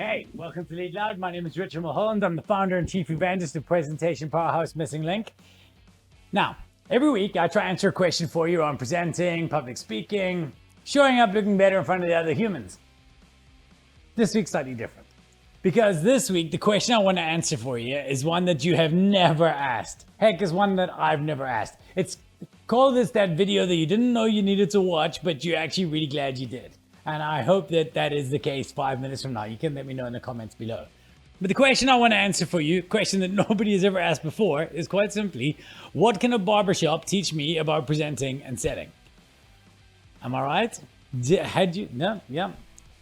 Hey, welcome to Lead Loud. My name is Richard Mulholland. I'm the founder and chief evangelist of Presentation Powerhouse Missing Link. Now, every week I try to answer a question for you on presenting, public speaking, showing up looking better in front of the other humans. This week's slightly different because this week the question I want to answer for you is one that you have never asked. Heck, is one that I've never asked. It's called that video that you didn't know you needed to watch, but you're actually really glad you did. And I hope that that is the case 5 minutes from now. You can let me know in the comments below. But the question I want to answer for you, question that nobody has ever asked before, is quite simply, what can a barbershop teach me about presenting and setting? Am I right? Had you? No? Yeah.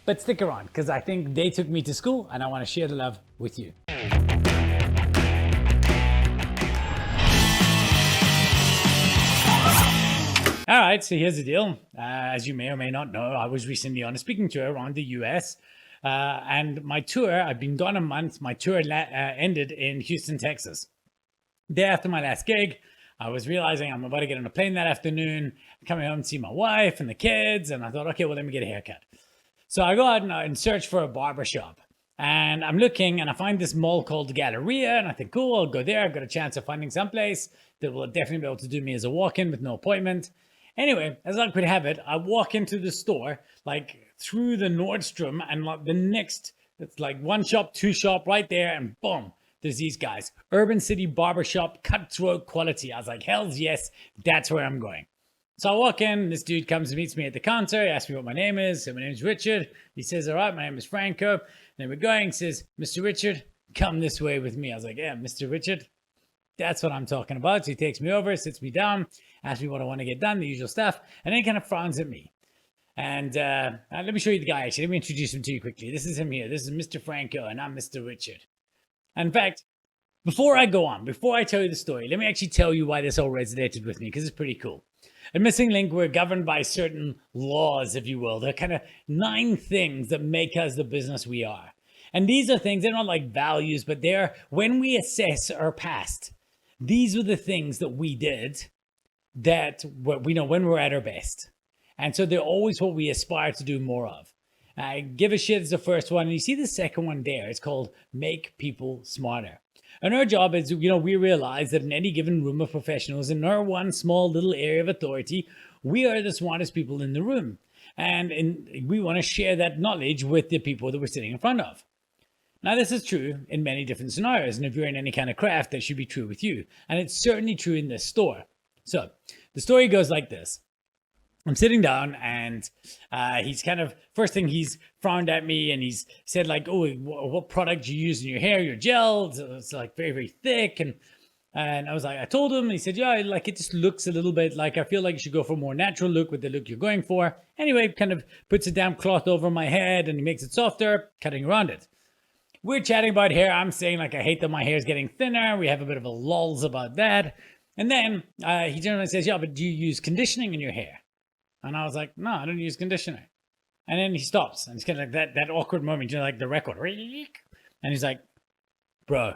But stick around, because I think they took me to school and I want to share the love with you. All right, so here's the deal. As you may or may not know, I was recently on a speaking tour around the US. And my tour, I've been gone a month. My tour ended in Huston, Texas. Day after my last gig, I was realizing I'm about to get on a plane that afternoon, coming home to see my wife and the kids. And I thought, okay, well, let me get a haircut. So I go out and search for a barbershop. And I'm looking and I find this mall called Galleria. And I think, cool, I'll go there. I've got a chance of finding someplace that will definitely be able to do me as a walk-in with no appointment. Anyway, as luck would have it, I walk into the store, like through the Nordstrom, and like the next, it's like one shop, two shop right there, and boom, there's these guys. Urban City Barbershop, cutthroat quality. I was like, hells yes, that's where I'm going. So I walk in, this dude comes and meets me at the counter, he asks me what my name is. So my name is Richard. He says, all right, my name is Franco. And then we're going, he says, Mr. Richard, come this way with me. I was like, yeah, Mr. Richard, that's what I'm talking about. So he takes me over, sits me down, asks me what I want to get done, the usual stuff, and then he kind of frowns at me. And let me show you the guy, actually. Let me introduce him to you quickly. This is him here. This is Mr. Franco, and I'm Mr. Richard. In fact, before I go on, before I tell you the story, let me actually tell you why this all resonated with me, because it's pretty cool. At Missing Link, we're governed by certain laws, if you will. They're kind of 9 things that make us the business we are. And these are things, they're not like values, but they're when we assess our past. These were the things that we did that we know when we're at our best. And so they're always what we aspire to do more of. Give a shit is the first one. And you see the second one there. It's called make people smarter. And our job is, we realize that in any given room of professionals, in our one small little area of authority, we are the smartest people in the room. And we want to share that knowledge with the people that we're sitting in front of. Now, this is true in many different scenarios. And if you're in any kind of craft, that should be true with you. And it's certainly true in this store. So the story goes like this. I'm sitting down and he's kind of, first thing he's frowned at me and he's said like, oh, what product you use in your hair, your gel? It's like very, very thick. And I was like, I told him, and he said, yeah, like it just looks a little bit like, I feel like you should go for a more natural look with the look you're going for. Anyway, kind of puts a damp cloth over my head and he makes it softer, cutting around it. We're chatting about hair. I'm saying like, I hate that my hair is getting thinner. We have a bit of a lulls about that. And then he generally says, yeah, but do you use conditioning in your hair? And I was like, no, I don't use conditioner. And then he stops and it's kind of like that awkward moment, like the record. And he's like, bro.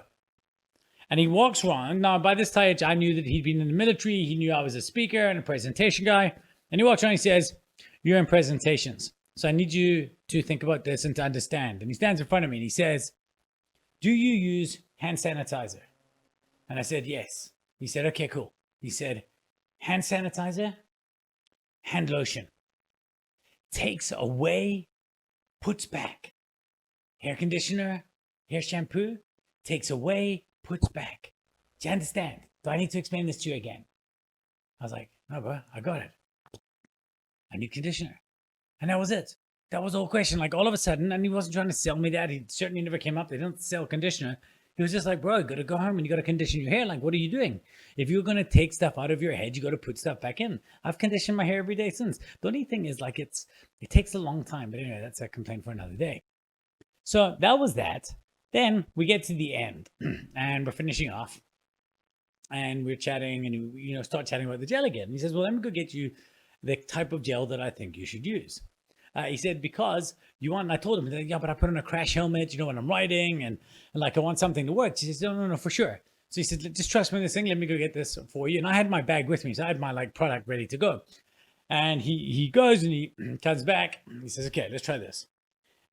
And he walks around. Now, by this time, I knew that he'd been in the military. He knew I was a speaker and a presentation guy. And he walks around and he says, you're in presentations. So I need you to think about this and to understand. And he stands in front of me and he says, do you use hand sanitizer? And I said, yes. He said, okay, cool. He said, hand sanitizer, hand lotion. Takes away, puts back. Hair conditioner, hair shampoo, takes away, puts back. Do you understand? Do I need to explain this to you again? I was like, no, bro, I got it. I need conditioner. And that was it. That was the whole question. Like all of a sudden, and he wasn't trying to sell me that. He certainly never came up. They don't sell conditioner. He was just like, bro, you got to go home and you got to condition your hair. Like, what are you doing? If you're going to take stuff out of your head, you got to put stuff back in. I've conditioned my hair every day since. The only thing is like, it takes a long time. But anyway, that's a complaint for another day. So that was that. Then we get to the end and we're finishing off and we're chatting and start chatting about the gel again. And he says, well, let me go get you the type of gel that I think you should use. He said, because you want, and I told him, yeah, but I put on a crash helmet, when I'm riding and like, I want something to work. He says, no, for sure. So he said, just trust me in this thing. Let me go get this for you. And I had my bag with me. So I had my like product ready to go. And he goes and he comes back. He says, okay, let's try this.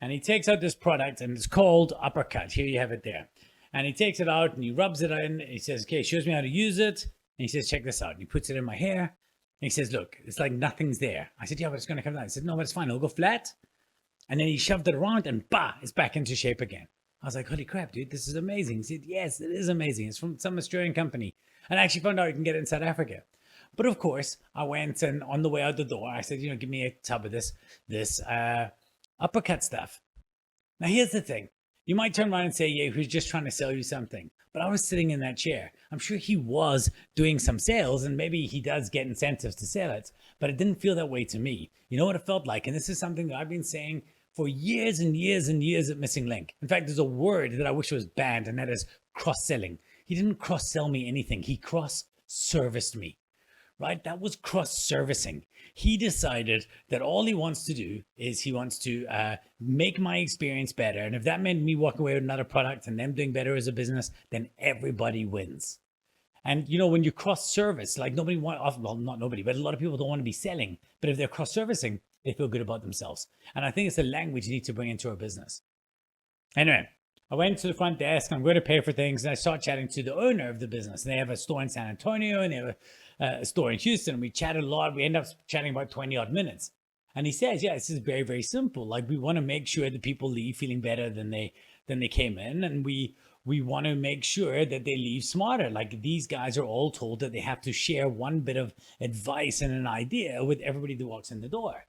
And he takes out this product, and it's called Uppercut. Here you have it there. And he takes it out and he rubs it in. And he says, okay, shows me how to use it. And he says, check this out. And he puts it in my hair. And he says, look, it's like nothing's there. I said, yeah, but it's going to come down. He said, no, but it's fine. It'll go flat. And then he shoved it around and bah, it's back into shape again. I was like, holy crap, dude, this is amazing. He said, yes, it is amazing. It's from some Australian company. And I actually found out you can get it in South Africa. But of course, I went, and on the way out the door, I said, give me a tub of this uppercut stuff. Now, here's the thing. You might turn around and say, yeah, he's just trying to sell you something. But I was sitting in that chair. I'm sure he was doing some sales, and maybe he does get incentives to sell it, but it didn't feel that way to me. You know what it felt like? And this is something that I've been saying for years and years and years at Missing Link. In fact, there's a word that I wish was banned, and that is cross-selling. He didn't cross-sell me anything. He cross-serviced me. Right? That was cross-servicing. He decided that all he wants to do is he wants to make my experience better. And if that meant me walking away with another product and them doing better as a business, then everybody wins. And when you cross-service, like nobody wants, well, not nobody, but a lot of people don't want to be selling. But if they're cross-servicing, they feel good about themselves. And I think it's a language you need to bring into our business. Anyway, I went to the front desk. I'm going to pay for things. And I start chatting to the owner of the business. And they have a store in San Antonio, and they have a store in Houston. And we chatted a lot. We end up chatting about 20 odd minutes. And he says, yeah, this is very, very simple. Like, we want to make sure that people leave feeling better than they came in. And we want to make sure that they leave smarter. Like, these guys are all told that they have to share one bit of advice and an idea with everybody that walks in the door.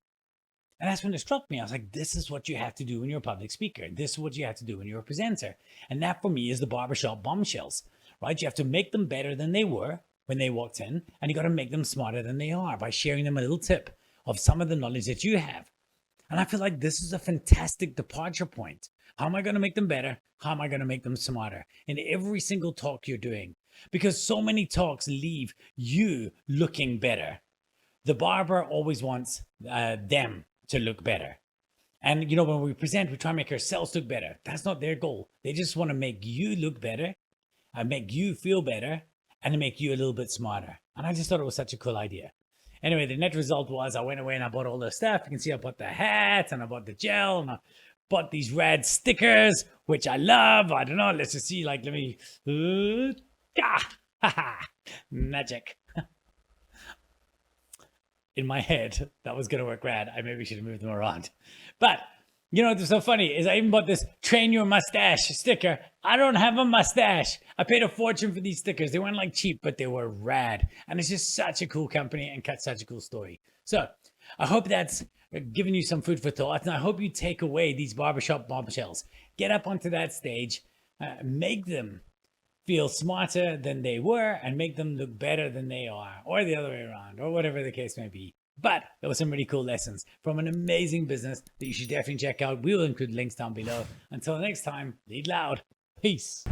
And that's when it struck me. I was like, this is what you have to do when you're a public speaker. This is what you have to do when you're a presenter. And that for me is the barbershop bombshells, right? You have to make them better than they were when they walked in, and you got to make them smarter than they are by sharing them a little tip of some of the knowledge that you have. And I feel like this is a fantastic departure point. How am I going to make them better? How am I going to make them smarter in every single talk you're doing? Because so many talks leave you looking better. The barber always wants them to look better. And when we present, we try to make ourselves look better. That's not their goal. They just want to make you look better, make you feel better, and to make you a little bit smarter. And I just thought it was such a cool idea. Anyway, the net result was I went away and I bought all the stuff. You can see I bought the hat and I bought the gel and I bought these rad stickers, which I love. I don't know. Let's just see. Like, let me. Magic. In my head, that was going to work rad. I maybe should have moved them around. But, what's so funny is I even bought this train your mustache sticker. I don't have a mustache. I paid a fortune for these stickers. They weren't like cheap, but they were rad. And it's just such a cool company and such a cool story. So I hope that's given you some food for thought. And I hope you take away these barbershop bombshells. Get up onto that stage, make them feel smarter than they were, and make them look better than they are, or the other way around, or whatever the case may be. But there were some really cool lessons from an amazing business that you should definitely check out. We will include links down below. Until next time, lead loud. Peace.